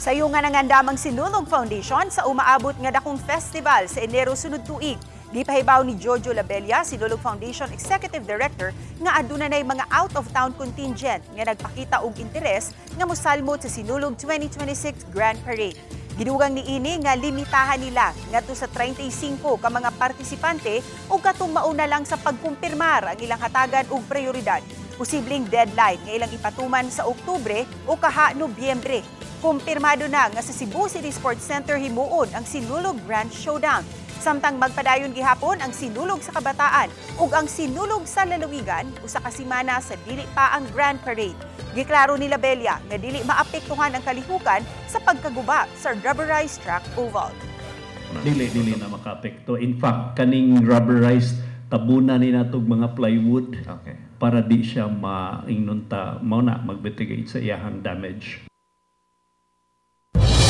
Sayo nga nangandamang Sinulog Foundation sa umaabot nga dakong festival sa Enero sunod tuig. Gipahibaw ni Jojo Labella, Sinulog Foundation Executive Director, nga aduna nay mga out-of-town contingent nga nagpakita og interes nga mosalmot sa Sinulog 2026 Grand Parade. Gidugang niini nga limitahan nila ngadto sa 35 ka mga partisipante ug katong mauna lang sa pagkumpirmar ang ilang hatagan ug prioridad. Posibleng deadline nga ilang ipatuman sa Oktubre o kaha Nobyembre. Kumpirmado na nga sa Cebu City Sports Center himuon ang Sinulog Grand Showdown. Samtang magpadayon gihapon ang Sinulog sa Kabataan ug ang Sinulog sa Lalawigan usa ka semana sa dili pa ang Grand Parade. Giklaro ni Labella nga dili maapektuhan ang kalihukan sa pagkaguba sa rubberized track oval. Dili na makaapekto. In fact, kaning rubberized tabunan ni natog mga plywood para di siya maingnon ta mao na magmitigate sa iyahang damage.